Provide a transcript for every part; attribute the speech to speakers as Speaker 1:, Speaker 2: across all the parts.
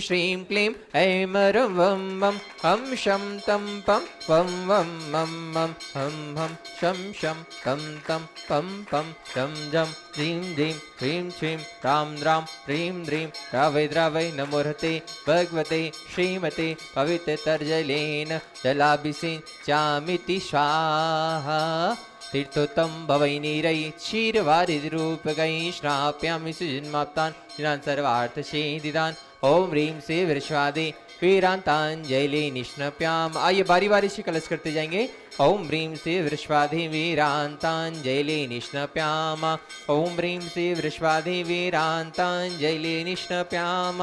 Speaker 1: श्रीं क्लीं ऐं रं वं वं हं शं तं पं वं वं मं मं हं हं शं शं तं तं पं पं जं जं ह्रीं ह्रीं ह्रीं श्रीं रां रां ह्रीं ह्रीं द्रावै द्रावै नमोर्हते भगवते श्रीमते पवित्रतर्जलेन जलाभिषिञ्चामिति स्वाहा तीर्थोत्तम भवै नीरै क्षीरवारिधिरूपकै श्राप्यामि सुजन्माप्तान् दिनान् सर्वार्थसिद्धिदान् ओम ह्रीं श्री विश्वादि वीरांतांजलि निष्णप्याम। आइए बारी बारी से कलश करते जाएंगे। ओम ह्रीं श्री विश्वाधि वीरांतांजलि निष्णप्याम। ओम ह्रीं श्री विश्वाधि वीरांतांजलि निष्णप्याम।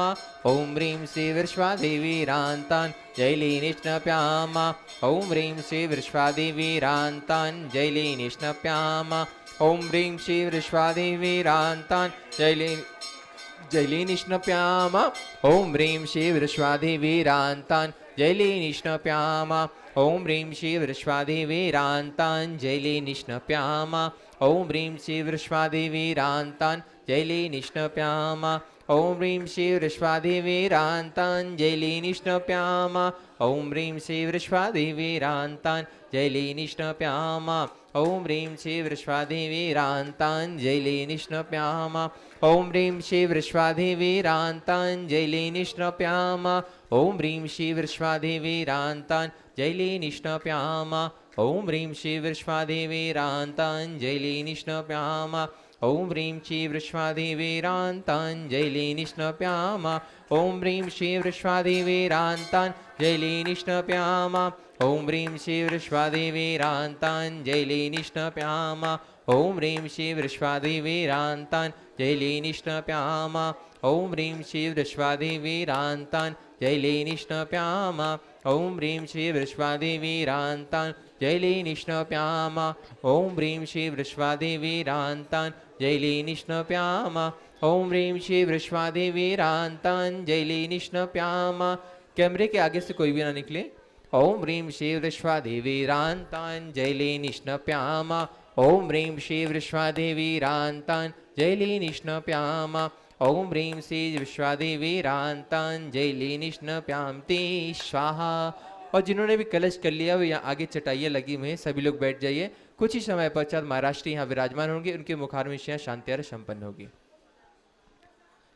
Speaker 1: ओम ह्रीं श्री विश्वाधि वीरांतांजलि निष्णप्याम। ओम ह्रीं श्री विश्वाधि वीरांतांजलि निष्णप्याम। ओम ह्रीं श्री विश्वाधि वीरांतांजलि जैली निष्णप्याम। ओम ह्रीं श्री विश्वाधि वीरांतांजलि निष्णप्याम। ओम ह्रीं श्री विश्वाधि वीरांतांजलि निष्णप्याम। ओम ह्रीं श्री विश्वाधि वीरांतांजलि निष्णप्याम। ओम ह्रीं श्री विश्वाधि वीरांतांजलि निष्णप्याम। ओम ह्रीं श्री विश्वाधि वीरांतांजलि निष्णप्याम। ओम ह्रीं श्री विश्वाधि वीरांतांजलि निष्णप्याम। ओम ह्रीं श्री विश्वाधि वीरांतांजलि निष्णप्याम। ओम ह्रीं श्री विश्वाधि वीरांतांजलि निष्णप्याम। ओम ह्रीं श्री विश्वाधि वीरांतांजलि निष्णप्याम। ओम ह्रीं श्री विश्वाधि वीरांतांजलि निष्णप्याम। ओम ह्रीं श्री विश्वाधि वीरांतांजलि निष्णप्याम। ओम ह्रीं श्री विश्वाधि वीरांतांजलि निष्णप्याम। ओम ह्रीं श्री विश्वाधि वीरांतांजलि निष्णप्याम। ओम ह्रीं श्री विश्वाधि वीरांतांजलि निष्णप्याम। ओम ह्रीं श्री विश्वाधि वीरांतांजलि निष्णप्याम। ओम ह्रीं श्री विश्वाधि वीरांतांजलि निष्णप्याम। ओम ह्रीं श्री विश्वाधि वीरांतांजलि निष्णप्याम। कैमरे के आगे से कोई भी ना निकले। ओम ह्रीं श्री विश्वाधि वीरांतांजलि निष्णप्याम। ओम ह्रीं श्री विश्वाधि वीरांतांजलि निष्णप्याम। ओम ह्रीं श्री विश्वाधि वीरांतांजलि निष्णप्याम ते स्वाहा। और जिन्होंने भी कलश कर लिया वो यहाँ आगे चटाइयाँ लगी हुई हैं, सभी लोग बैठ जाइए। कुछ ही समय पश्चात महाराष्ट्र यहाँ विराजमान होंगे, उनके मुखारविषयाँ शांति संपन्न होगी।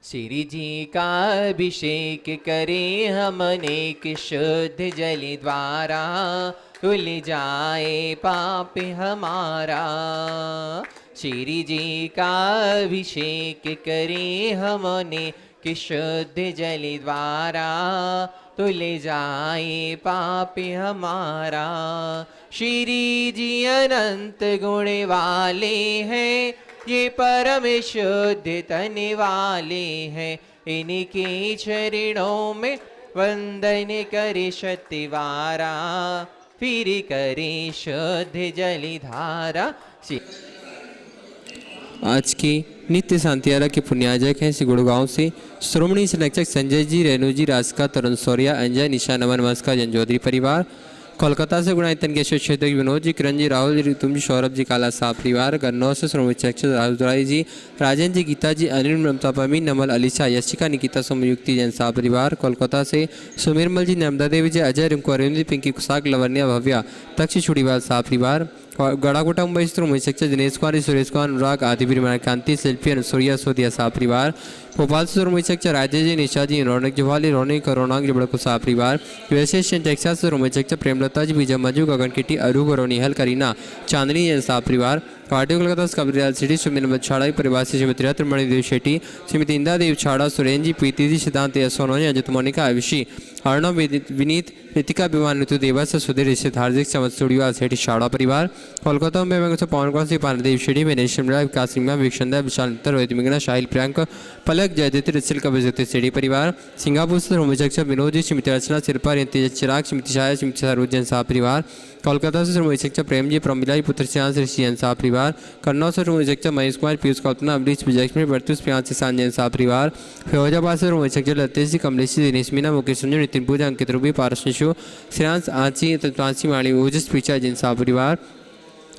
Speaker 1: श्री जी का अभिषेक करे हम अनेक शुद्ध जल द्वारा, धुल जाए पाप हमारा। श्री जी का अभिषेक करे हम अनेक शुद्ध जल द्वारा, धुल जाए पाप हमारा। श्री जी अनंत गुण वाले हैं, ये परम शुद्ध तन वाले हैं। इनके चरणों में वंदन करे शतिवारा, फिर करे शुद्ध जलधारा। आज की नित्य शांतियारा के पुण्याजक हैं श्री गुड़गांव से श्रोमणी संरक्षक संजय जी, रेणु जी, रास्का, तरुण सौर्या, अंजय, निशा, नमन, नमस्कार, जनजोधरी परिवार। कोलकाता से गुणायतन के क्षेत्र विनोद जी, किरण जी, राहुल जी, ऋतुम जी, सौरभ जी, काला साहब परिवार। गन्नौर से श्रोमणी संरक्षक राहुल जी, राजेंद्र जी, गीता जी, अनिल, ममता, पमीन, नमल, अलीशा, यशिका, निकिता, सोमयुक्ति, जैन साहब परिवार। कोलकाता से सुमिरमल जी, नर्मदा देवी जी, अजय, रिंकू, अरविंद जी, पिंकी, कुसाक, लवन्या, भव्या, तक्ष, छुड़ीवाल साहब परिवार। गड़ाकोटा मुंबई से श्रोमणी संरक्षक दिनेश कुमार, सुरेश कुमार, अनुराग, आदिवीर, कांति, शिल्पी, अनुसूर्या, सोदिया साहब परिवार। भोपाल से श्रोमणी संरक्षक राजेश जी, निशा जी, रौनक जवाली, रौनक, रौनक जबड़को साहब परिवार। यूएसए टेक्सास से श्रोमणी संरक्षक प्रेमलता जी, विजय मजू, गगन किटी, अरू, गौरवनिहल, करीना, चांदनी जैन साहब परिवार। पार्टी कोलकाता से कबरीलाल सिटी, सुमिर छाड़ा परिवार से श्रीमती रत्नमणि देव शेट्टी, श्रीमती इंदा देव छाड़ा, सुरेन जी, प्रीति जी, सिद्धांत सोनोनी, अजित मोनिका, आयुषी, अर्णव, विनीत, ऋतिका, विमान, ऋतु, देवा से सुधीर, रिश्तेदार, हार्दिक, चमत, स्टूडियो, सेठी, छाड़ा परिवार। कोलकाता में पवन कौर से पानदेव शेट्टी, विनेश शिमला, विकास सिंह, विक्षंदा, विशाल उत्तर, रोहित मिंगना, शाहिल, प्रियंक, पलक, जयदित, रिसिल का विजय शेट्टी परिवार। सिंगापुर से श्रोमणी विनोद जी, श्रीमती अर्चना, सिरपा, रिंती, चिराग, श्रीमती शाह, श्रीमती सरोज जैन साहब परिवार। कोलकाता से श्रोमणी संरक्षक प्रेम जी, प्रमिला जी, पुत्र श्याम, ऋषि जैन साहब परिवार। कन्नौज से श्रोमणी संरक्षक महेश कुमार, पीयूष, कल्पना, अमरीश, विजयलक्ष्मी, बर्तुस, प्रियांश, ईशान जैन साहब परिवार। फिरोजाबाद से श्रोमणी संरक्षक लतेश जी, कमलेश जी, दिनेश मीना, मुकेश संजय, नितिन पूजा, अंकित रूबी, पारस निशु, श्रेयांश, आंची, तत्वांशी, माणी, ओजस, पीछा जैन साहब परिवार।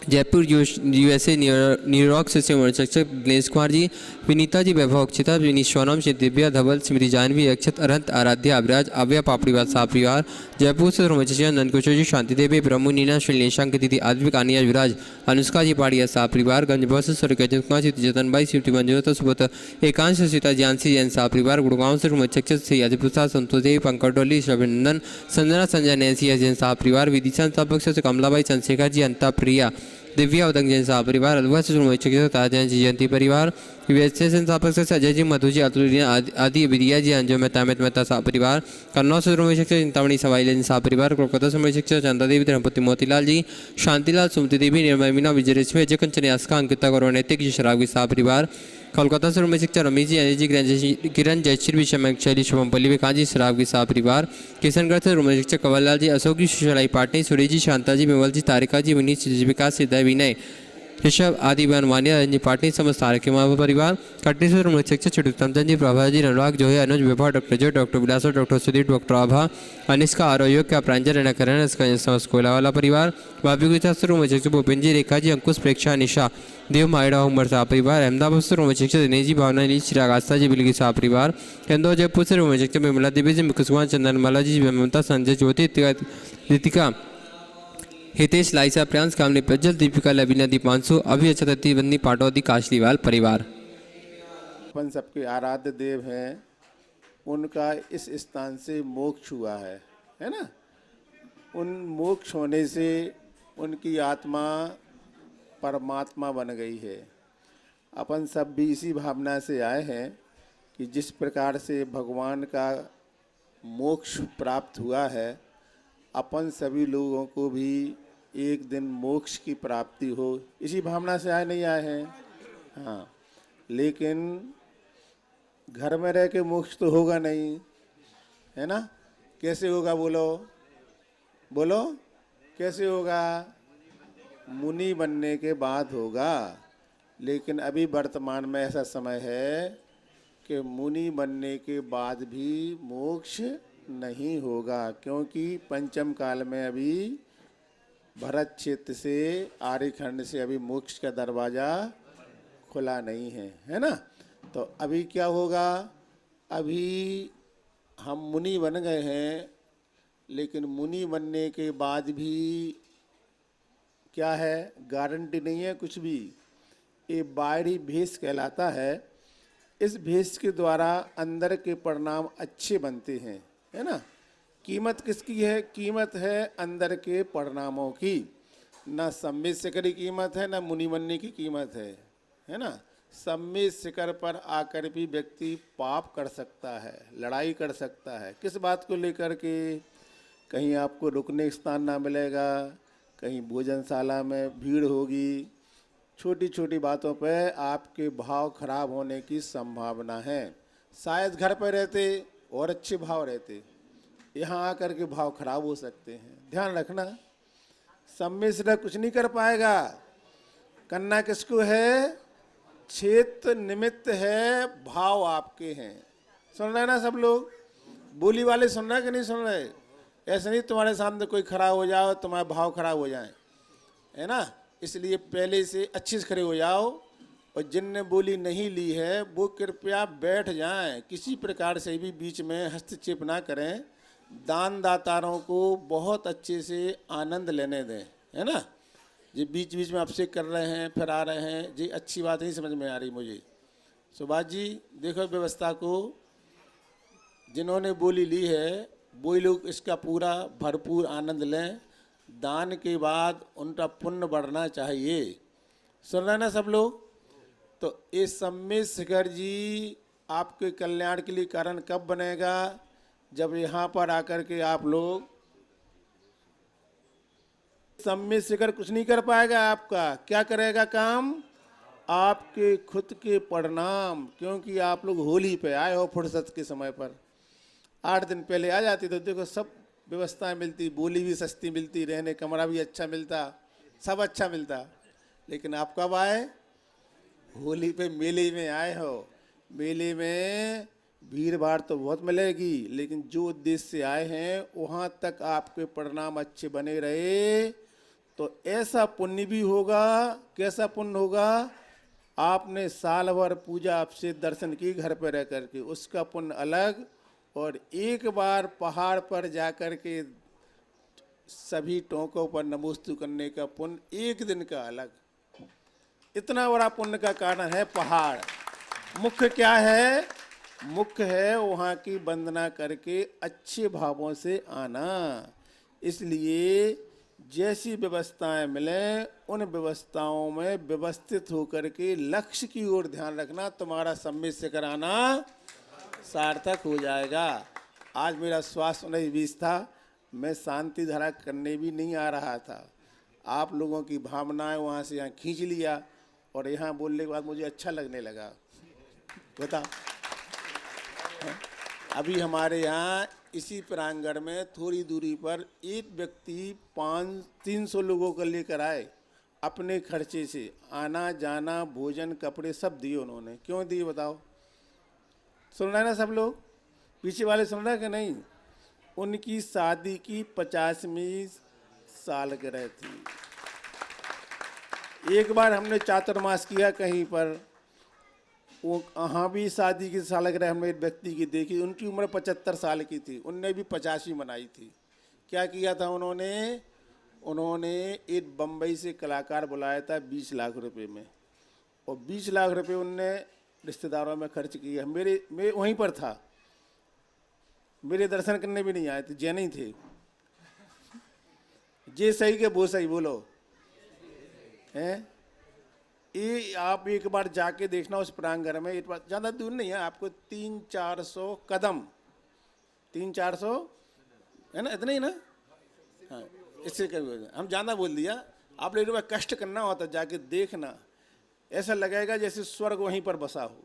Speaker 2: जयपुर यूएसए न्यूयॉर्क से शिक्षक दिनेश कुमार जी, विनीता जी, वैभव अक्षिता, विनीत सोनम, श्री दिव्या धवल, स्मृति जानवी, अक्षत अरंत, आराध्या अबराज, अव्या पापड़ीवाल साह परिवार, जयपुर से रोमचिया नंदकुशोर जी, शांति देवी, ब्रह्मु नीना, श्री निशांक दीदी, आद्विक आनिया विराज, अनुष्का जी पाड़िया साह परिवार, गंज बस स्वर्गीय कुमार, श्री जतन भाई, शिवटी मंजूरता सुबत एकांश, सीता जानसी जैन साह परिवार, गुड़गांव से रोमचिक्षक श्री अजय प्रसाद, संतोष देवी, पंकज डोली, रविनंदन, संजना संजय नैन्सी जैन साह परिवार, विदिशा सबक से कमलाबाई, चंद्रशेखर जी, अंता प्रिया, दिव्या उदंग जैन साह परिवार, अलवा से ताजन जी जयंती परिवार, यूएसए स्थापक से अजय जी, मधु जी, अतुलिया आदि, विदिया जी, अंजुम मेहता मेहता साह परिवार, कन्नौज से शिक्षक चिंतामणि सवाई जैन साह परिवार, कोलकाता से शिक्षक चंदा देवी, धर्मपति मोतीलाल जी, शांतिलाल, सुमति देवी, निर्मल मीना, विजयलक्ष्मी, अजय कंचन यास्का, अंकिता गौरव, नैतिक जी, शराबी साह परिवार, कोलकाता से उमेश शिक्षक रमेश जी, अजय जी, किरण जयश्री विषय शैली शुभम पल्ली विकास जी, शराब की साह परिवार, किशनगढ़ से उमेश शिक्षक कंवरलाल जी, अशोक जी, सुशलाई पाटनी, सुरेश जी, शांता जी, विमल जी, तारिका जी, विनीत विकास, सिद्धा विनय, ऋषभ आदि बहन वानिया, रंजी पाटनी, समस्त तारक परिवार, कटनी से उमेश शिक्षक चिटुतमचंद जी, प्रभा जी, अनुराग जोहे, अनुज विभा, डॉक्टर जो, डॉक्टर विलासो, डॉक्टर सुदीप, डॉक्टर आभा, अनिष्का आरोयोग का प्रांजल रणकरण, समस्त कोयलावाला परिवार, भाभी गुजरात से उमेश शिक्षक भूपेन्द्र जी, रेखा जी, अंकुश, प्रेक्षा, निशा, देव मायड़ा उमर साह परिवार, अहमदाबाद से उमेश शिक्षक दिनेश जी, भावना ली, चिराग आस्था जी, बिलगी साह परिवार, इंदौर जयपुर से उमेश शिक्षक विमला देवी जी, मुकुसुमान, चंदन माला जी, ममता, संजय ज्योति, रितिका, हितेश, लाइसा, प्रियांश, कामनी, प्रज्वल, दीपिका, लवीना, दीपांशु, अभी अचरती, बंदी, पाटौदी, काशलीवाल परिवार।
Speaker 3: अपन सबके आराध्य देव हैं, उनका इस स्थान से मोक्ष हुआ है ना। उन मोक्ष होने से उनकी आत्मा परमात्मा बन गई है। अपन सब भी इसी भावना से आए हैं कि जिस प्रकार से भगवान का मोक्ष प्राप्त हुआ है, अपन सभी लोगों को भी एक दिन मोक्ष की प्राप्ति हो, इसी भावना से आए नहीं आए हैं। हाँ, लेकिन घर में रह के मोक्ष तो होगा नहीं, है ना। कैसे होगा बोलो बोलो, कैसे होगा? मुनि बनने के बाद होगा। लेकिन अभी वर्तमान में ऐसा समय है कि मुनि बनने के बाद भी मोक्ष नहीं होगा, क्योंकि पंचम काल में अभी भरत क्षेत्र से, आर्यखंड से अभी मोक्ष का दरवाज़ा खुला नहीं है ना। तो अभी क्या होगा? अभी हम मुनि बन गए हैं, लेकिन मुनि बनने के बाद भी क्या है? गारंटी नहीं है कुछ भी। ये बाहरी भेष कहलाता है। इस भेष के द्वारा अंदर के परिणाम अच्छे बनते हैं, है ना। कीमत किसकी है? कीमत है अंदर के परिणामों की। ना सम्मित शिखर की कीमत है, ना मुनि बनने की कीमत है ना। सम्मित शिखर पर आकर भी व्यक्ति पाप कर सकता है, लड़ाई कर सकता है। किस बात को लेकर के? कहीं आपको रुकने स्थान ना मिलेगा, कहीं भोजनशाला में भीड़ होगी, छोटी छोटी बातों पे आपके भाव खराब होने की संभावना है। शायद घर पर रहते और अच्छे भाव रहते, यहाँ आकर के भाव खराब हो सकते हैं। ध्यान रखना, सम्मिश्र कुछ नहीं कर पाएगा। करना किसको है? क्षेत्र निमित्त है, भाव आपके हैं। सुन रहे ना सब लोग? बोली वाले सुन रहे कि नहीं सुन रहे? ऐसे नहीं तुम्हारे सामने कोई खराब हो जाओ, तुम्हारे भाव खराब हो जाए, है ना। इसलिए पहले से अच्छे से खड़े हो जाओ, और जिनने बोली नहीं ली है वो कृपया बैठ जाएं, किसी प्रकार से भी बीच में हस्तक्षेप ना करें। दान दातारों को बहुत अच्छे से आनंद लेने दें, है ना। ये बीच बीच में आपसे कर रहे हैं, फिर आ रहे हैं, ये अच्छी बात नहीं समझ में आ रही मुझे। सुभाष जी देखो व्यवस्था को, जिन्होंने बोली ली है वो लोग इसका पूरा भरपूर आनंद लें। दान के बाद उनका पुण्य बढ़ना चाहिए। सुन रहे ना सब लोग? तो ये सम्मित शिखर जी आपके कल्याण के लिए कारण कब बनेगा? जब यहाँ पर आकर के आप लोग, सम्मित शिखर कुछ नहीं कर पाएगा आपका। क्या करेगा काम? आपके खुद के परिणाम, क्योंकि आप लोग होली पे आए हो फुर्सत के समय पर। 8 दिन पहले आ जाती तो देखो सब व्यवस्थाएं मिलती, बोली भी सस्ती मिलती, रहने कमरा भी अच्छा मिलता, सब अच्छा मिलता। लेकिन आप कब आए? होली पे मेले में आए हो। मेले में भीड़ भाड़ तो बहुत मिलेगी, लेकिन जो उद्देश्य से आए हैं वहाँ तक आपके परिणाम अच्छे बने रहे तो ऐसा पुण्य भी होगा। कैसा पुण्य होगा? आपने साल भर पूजा आपसे दर्शन की घर पर रह करके, उसका पुण्य अलग, और एक बार पहाड़ पर जाकर के सभी टोंकों पर नमोस्तु करने का पुण्य एक दिन का अलग। इतना बड़ा पुण्य का कारण है पहाड़। मुख्य क्या है? मुख्य है वहाँ की वंदना करके अच्छे भावों से आना। इसलिए जैसी व्यवस्थाएं मिलें उन व्यवस्थाओं में व्यवस्थित होकर के लक्ष्य की ओर ध्यान रखना, तुम्हारा सम्मिलित से कराना सार्थक हो जाएगा। आज मेरा श्वास 19-20 था, मैं शांति धारा करने भी नहीं आ रहा था। आप लोगों की भावनाएं वहाँ से यहाँ खींच लिया और यहाँ बोलने के बाद मुझे अच्छा लगने लगा। बता, अभी हमारे यहाँ इसी प्रांगण में थोड़ी दूरी पर एक व्यक्ति 300 लोगों को लेकर आए, अपने खर्चे से आना जाना भोजन कपड़े सब दिए उन्होंने। क्यों दिए बताओ? सुन रहे ना सब लोग? पीछे वाले सुन रहे कि नहीं? उनकी शादी की 50वीं सालगिरह थी। एक बार हमने चातुर्मास किया कहीं पर, वो वहाँ भी शादी की सालगिरह हमने एक व्यक्ति की देखी। उनकी उम्र 75 साल की थी, उनने भी 85 मनाई थी। क्या किया था उन्होंने एक बम्बई से कलाकार बुलाया था 20 लाख रुपए में, और 20 लाख रुपए उनने रिश्तेदारों में खर्च किया। मैं वहीं पर था, मेरे दर्शन करने भी नहीं आए थे, जैन ही थे। जे सही के वो सही बोलो हैं। ये आप एक बार जाके देखना उस प्रांगण में, एक बार, ज़्यादा दूर नहीं है, आपको 300-400 कदम, 300-400 है ना, इतना ही ना? हाँ, इससे कभी हम ज़्यादा बोल दिया। आप लोग एक बार कष्ट करना होता, जाके देखना, ऐसा लगेगा जैसे स्वर्ग वहीं पर बसा हो।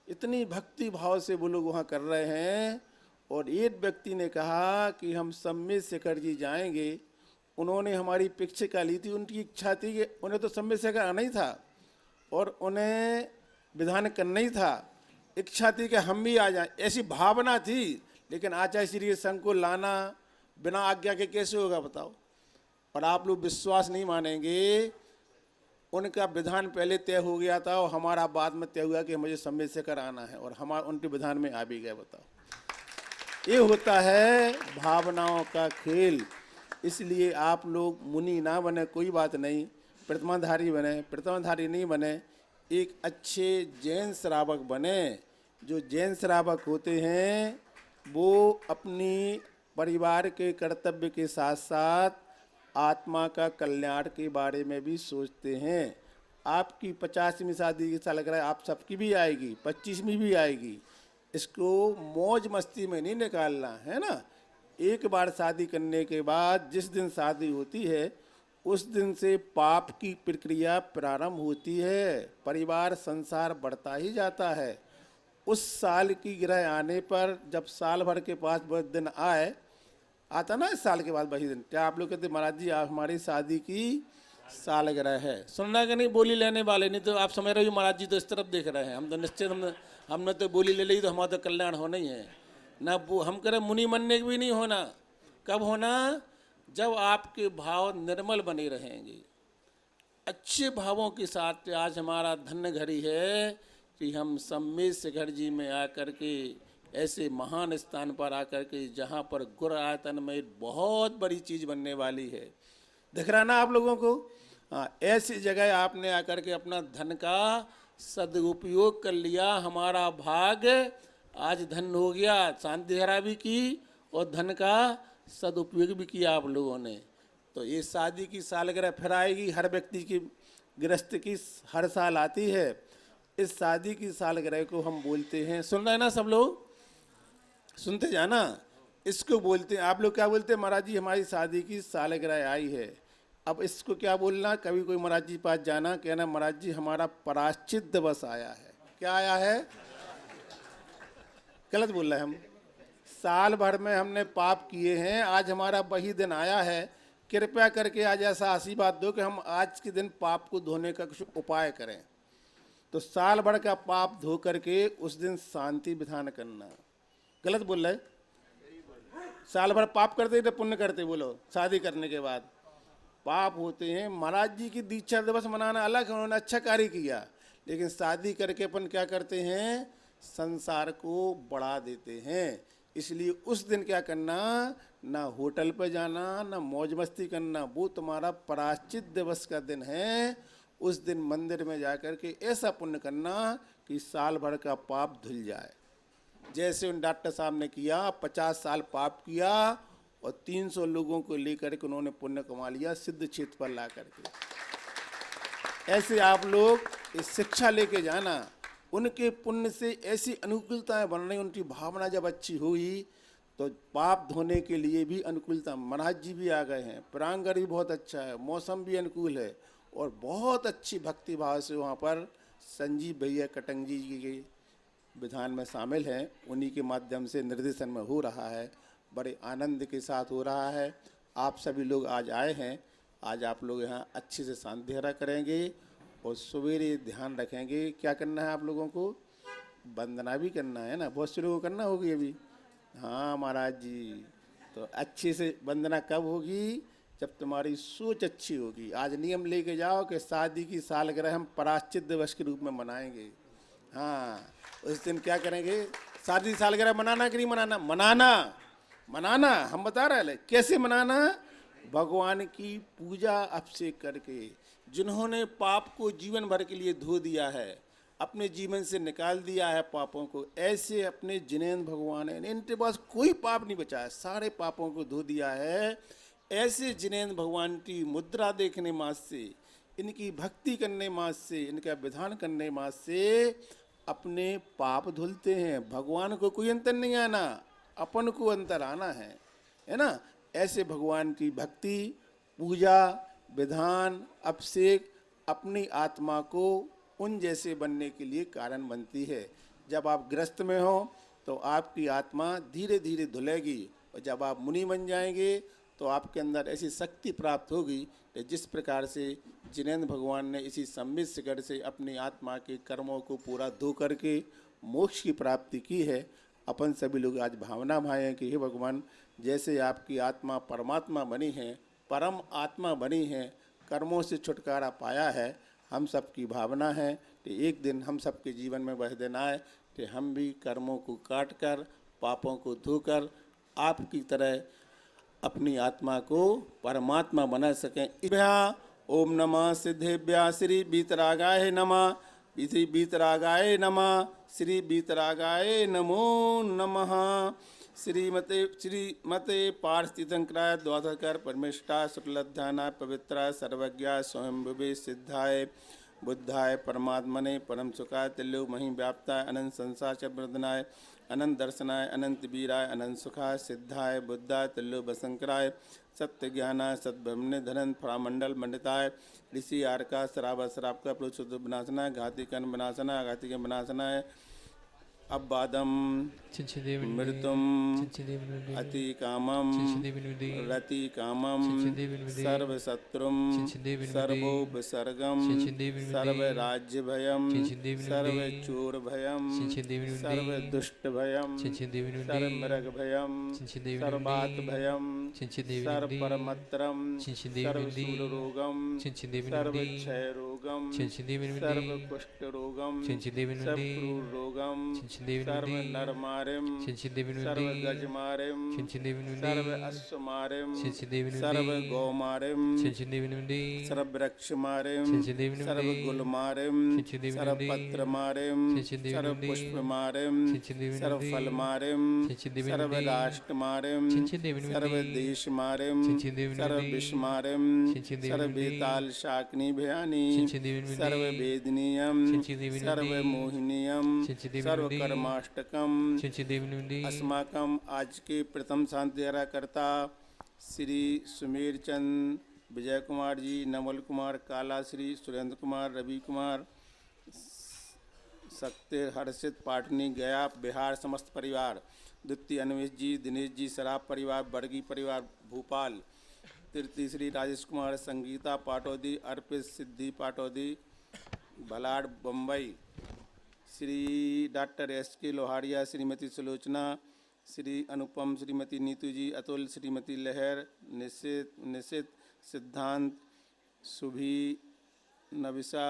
Speaker 3: इतनी भक्ति भाव से वो लोग वहाँ कर रहे हैं। और एक व्यक्ति ने कहा कि हम सम्मित शेखर जी जाएंगे। उन्होंने हमारी पिक्षिका ली थी, उनकी इच्छा थी कि उन्हें तो सम्मित शेखर आना ही था और उन्हें विधान करना ही था। इच्छा थी कि हम भी आ जाएं, ऐसी भावना थी। लेकिन आचार्य श्री संघ को लाना बिना आज्ञा के कैसे होगा बताओ? और आप लोग विश्वास नहीं मानेंगे, उनका विधान पहले तय हो गया था और हमारा बाद में तय हुआ कि मुझे सम्मित शेखर आना है, और हमारा उनके विधान में आ भी गए। बताओ, ये होता है भावनाओं का खेल। इसलिए आप लोग मुनि ना बने, कोई बात नहीं, प्रतिमाधारी बने। प्रतिमाधारी नहीं बने, एक अच्छे जैन श्रावक बने। जो जैन श्रावक होते हैं वो अपनी परिवार के कर्तव्य के साथ साथ आत्मा का कल्याण के बारे में भी सोचते हैं। आपकी 50वीं शादी की सालगिरह आप सबकी भी आएगी, 25वीं भी आएगी। इसको मौज मस्ती में नहीं निकालना है ना। एक बार शादी करने के बाद जिस दिन शादी होती है उस दिन से पाप की प्रक्रिया प्रारंभ होती है, परिवार संसार बढ़ता ही जाता है। उस साल की गिरह आने पर जब साल भर के पास वह दिन आए, आता ना इस साल के बाद वही दिन, क्या आप लोग कहते महाराज जी आप हमारी शादी की सालगिरह है? सुनना कि नहीं? बोली लेने वाले नहीं तो आप समझ रहे हो महाराज जी तो इस तरफ देख रहे हैं। हम तो निश्चित, हमने तो बोली ले ली तो हमारा तो कल्याण होना ही है ना। वो हम कह रहे मुनि मनने भी नहीं होना। कब होना? जब आपके भाव निर्मल बने रहेंगे, अच्छे भावों के साथ। आज हमारा धन्य घड़ी है कि हम सम्मित शेखर जी में आकर के, ऐसे महान स्थान पर आकर के, जहाँ पर गुर आयतन में बहुत बड़ी चीज़ बनने वाली है। दिख रहा ना आप लोगों को? हाँ, ऐसी जगह आपने आकर के अपना धन का सदुपयोग कर लिया। हमारा भाग आज धन हो गया, शांति धारा भी की और धन का सदुपयोग भी किया आप लोगों ने। तो ये शादी की सालगिरह फिर आएगी, हर व्यक्ति की गृहस्थ की हर साल आती है। इस शादी की सालगिरह को हम बोलते हैं, सुन रहे हैं ना सब लोग? सुनते जाना, इसको बोलते हैं। आप लोग क्या बोलते हैं? महाराज जी हमारी शादी की सालगिरह आई है। अब इसको क्या बोलना? कभी कोई महाराज जी पास जाना, कहना महाराज जी हमारा प्रायश्चित दिवस आया है। क्या आया है? गलत बोल रहे हैं हम। साल भर में हमने पाप किए हैं, आज हमारा वही दिन आया है। कृपया करके आज ऐसा आशीर्वाद दो कि हम आज के दिन पाप को धोने का कुछ उपाय करें। तो साल भर का पाप धो करके उस दिन शांति विधान करना। गलत बोल रहे? साल भर पाप करते तो पुण्य करते? बोलो, शादी करने के बाद पाप होते हैं। महाराज जी की दीक्षा दिवस मनाना अलग है, उन्होंने अच्छा कार्य किया, लेकिन शादी करके अपन क्या करते हैं, संसार को बढ़ा देते हैं। इसलिए उस दिन क्या करना, ना होटल पर जाना, ना मौज मस्ती करना, वो तुम्हारा प्रायश्चित दिवस का दिन है। उस दिन मंदिर में जाकर के ऐसा पुण्य करना कि साल भर का पाप धुल जाए। जैसे उन डॉक्टर साहब ने किया, 50 साल पाप किया और 300 लोगों को लेकर के उन्होंने पुण्य कमा लिया सिद्ध क्षेत्र पर ला करके। ऐसे आप लोग इस शिक्षा लेके जाना, उनके पुण्य से ऐसी अनुकूलताएं बन रही, उनकी भावना जब अच्छी हुई तो पाप धोने के लिए भी अनुकूलता। महाराज जी भी आ गए हैं, प्रांगण भी बहुत अच्छा है, मौसम भी अनुकूल है और बहुत अच्छी भक्ति भाव से वहाँ पर संजीव भैया कटंग जी के विधान में शामिल हैं, उन्हीं के माध्यम से निर्देशन में हो रहा है, बड़े आनंद के साथ हो रहा है। आप सभी लोग आज आए हैं, आज आप लोग यहाँ अच्छे से शांति धारा करेंगे और सवेरे ध्यान रखेंगे। क्या करना है आप लोगों को, वंदना भी करना है ना, बहुत से लोगों को करना होगी अभी। हाँ महाराज जी, तो अच्छे से वंदना कब होगी, जब तुम्हारी सोच अच्छी होगी। आज नियम लेके जाओ कि शादी की सालगिरह हम प्रायश्चित दिवस के रूप में मनाएंगे। हाँ, उस दिन क्या करेंगे, शादी सालगिरह मनाना कि नहीं मनाना, मनाना हम बता रहे हैं कैसे मनाना। भगवान की पूजा अभिषेक करके, जिन्होंने पाप को जीवन भर के लिए धो दिया है, अपने जीवन से निकाल दिया है पापों को, ऐसे अपने जिनेंद्र भगवान है, इनके पास कोई पाप नहीं बचा है, सारे पापों को धो दिया है। ऐसे जिनेंद्र भगवान की मुद्रा देखने मात्र से, इनकी भक्ति करने मात्र से, इनका विधान करने मात्र से अपने पाप धुलते हैं। भगवान को कोई अंतर नहीं आना, अपन को अंतर आना है ना। ऐसे भगवान की भक्ति, पूजा, विधान, अभिषेक अपनी आत्मा को उन जैसे बनने के लिए कारण बनती है। जब आप ग्रस्त में हो तो आपकी आत्मा धीरे धीरे धुलेगी, और जब आप मुनि बन जाएंगे तो आपके अंदर ऐसी शक्ति प्राप्त होगी कि जिस प्रकार से जिनेंद्र भगवान ने इसी सम्मित शिखर से अपनी आत्मा के कर्मों को पूरा धो करके मोक्ष की प्राप्ति की है। अपन सभी लोग आज भावना भाएं कि हे भगवान, जैसे आपकी आत्मा परमात्मा बनी है, परम आत्मा बनी है, कर्मों से छुटकारा पाया है, हम सबकी भावना है कि एक दिन हम सबके जीवन में वह दिन आए कि हम भी कर्मों को काट कर, पापों को धोकर आपकी तरह अपनी आत्मा को परमात्मा बना सकें। ओम नमः सिद्धेभ्या श्री बीतरागाय नमः, श्री बीतरागाय नमः, श्री बीतरागाय नमो नमः। श्रीमते पार्थितंकराय द्वादकर परमेष्ठा शुक्लध्याना पवित्रा सर्वज्ञा स्वयंभुवे सिद्धाय बुद्धाय परमात्मने परम सुखाय तिल्लो मही व्याप्ताय अनंत संसार च वर्धनाय अनंत दर्शनाय अनंत वीराय अनंत सुखाय सिद्धाय बुद्धाय तिल्लो बसंकराय सत्य ज्ञानाय सद्ब्रह्मण्य धनन फरामंडल मंडिताय ऋषि आरका शराब शराब का प्रोशुद्ध विनाशनाय घाती कन विनाशनाय घाती के विनाशनाय अबादम मृतुम अति कामम रति कामम सर्वशत्रुम सर्वो विसर्गम सर्वराज्य भयम सर्वचोर भयम सर्वदुष्ट भयम सर्वमृग भयम सर्वात भयम सर्वपरमत्रम सर्वशूल रोगम सर्वक्षय रोगम सर्वकुष्ठ रोगम सर्वक्रूर रोगम सर्व नरमारिम सर्व गजमारिम सर्व अश्वमारिम सर्व गौमारिम सर्व वृक्षमारिम सर्व गुलमारिम सर्व पत्रमारिम सर्व पुष्पमारिम सर्व फलमारिम सर्व राष्ट्रमारिम सर्व देशमारिम सर्व विषमारिम सर्व बेताल शाकनी भयानी सर्व वेदनीयम सर्व मोहिनीयम सर्व कर्माष्टकम। अस्माकम आज के प्रथम शांतिधारा कर्ता श्री सुमेर चंद, विजय कुमार जी, नमल कुमार, काला श्री, सुरेंद्र कुमार, रवि कुमार, सत्य, हर्षित, पाटनी, गया बिहार समस्त परिवार, द्वितीय अन्वेष जी, दिनेश जी, सराफ परिवार, बर्गी परिवार भोपाल, तृतीय श्री राजेश कुमार, संगीता पाटौदी, अर्पित सिद्धि पाटौदी, भलाड बम्बई, श्री डॉक्टर एस.के. लोहारिया, श्रीमती सुलोचना, श्री अनुपम, श्रीमती नीतू जी, अतुल, श्रीमती लहर, निशित, सिद्धांत, सुभी, नविशा,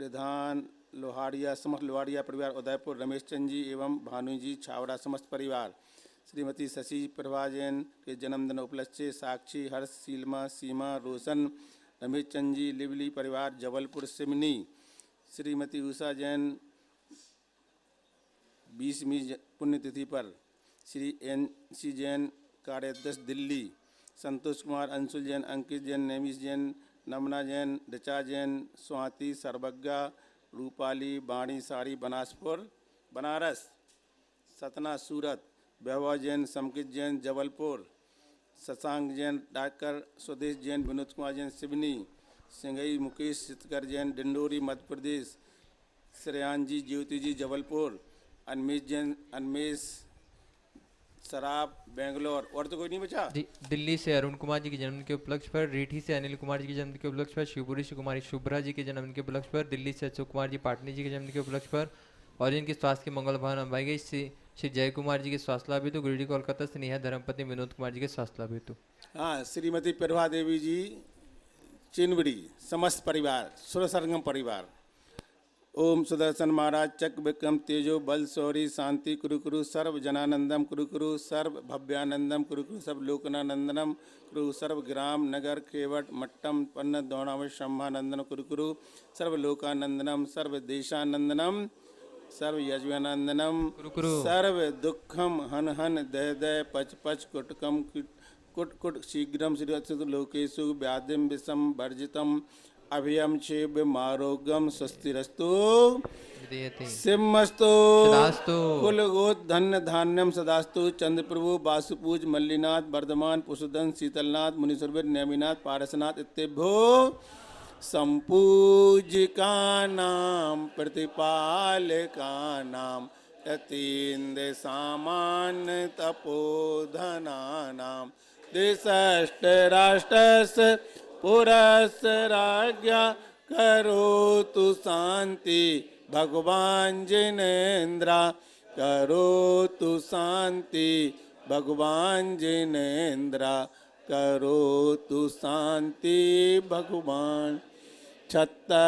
Speaker 3: रिधान, लोहारिया, समस्त लोहारिया परिवार उदयपुर, रमेश चंद जी एवं भानु जी छावड़ा समस्त परिवार, श्रीमती शशि प्रभा जैन के जन्मदिन उपलक्ष्य से साक्षी, हर्ष, सीलमा, सीमा, रोशन, रमेश चंद जी लिवली परिवार जबलपुर सिमनी, श्रीमती उषा जैन 20वीं पुण्यतिथि पर, श्री NC जैन कार्याध्यक्ष दिल्ली, संतोष कुमार, अंशुल जैन, अंकित जैन, नेमिश जैन, नमना जैन, ऋचा जैन, स्वाति, सर्वज्ञा, रूपाली, बाणी साड़ी बनारस, सतना सूरत, वैभव जैन, समकित जैन जबलपुर, शशांक जैन डाकर, स्वदेश जैन, विनोद कुमार जैन सिवनी, सिंगई मुकेश चितकर जैन डिंडोरी मध्य प्रदेश, श्रेयान जी, ज्योति जी जबलपुर, अनमेश जैन, अनमेश शराब बेंगलोर। और तो कोई नहीं बचा।
Speaker 1: दिल्ली से अरुण कुमार जी के जन्मदिन के उपलक्ष्य पर, रीठी से अनिल कुमार जी के जन्मदिन के उपलक्ष्य पर, शिवपुरी से कुमारी शुभ्रा जी के जन्मदिन के उपलक्ष्य पर, दिल्ली से अशोक कुमार जी पाटनी जी के जन्मदिन के उपलक्ष्य पर, और जिनके स्वास्थ्य की मंगल भावना निभाई गई, श्री जय कुमार जी के स्वास्थ्य लाभ हेतु, गिरिडीह कोलकाता से नेहा धर्मपत्नी विनोद कुमार जी के स्वास्थ्य लाभ हेतु।
Speaker 3: हाँ, श्रीमती प्रभा देवी जी चिनबड़ी समस्त परिवार, सुर सरगम परिवार। ओम सुदर्शन महाराज चक विक्रम तेजो बल शौरी शांति कुरु कुरु सर्व जनानंदम कुरु कुरु सर्व भव्यानंदम कुरु कुरु सर्व लोकनानंदनम कुरु सर्व ग्राम नगर केवट मट्टम पन्न दौणाव शंभानंदन कुरु कुरु सर्व लोकानंदनम सर्व देशानंदनम सर्व यजमानंदनम सर्व दुखम हन हन दह दह पच पच कुटकम कुट कुट शीघ्रम श्री लोकेशु व्याधिम विषम वर्जितम अभयम क्षेम मारोग्यम स्वस्तिरस्तु सिम्मस्तु कुलगोत धन्य धान्यम सदास्तु चंद्र प्रभु वासुपूज मल्लीनाथ वर्धमान पुषुधन शीतलनाथ मुनीश्वर नेमिनाथ पारसनाथ इत्यभ्यो संपूजिका नाम प्रतिपालका नाम यतीन्द्र सामान्य तपोधना नाम देशष्ट राष्ट्रस्य पुरस राज्ञा करोतु शांति भगवान जिनेन्द्र करोतु शांति भगवान जिनेन्द्र करोतु शांति भगवान छत्ता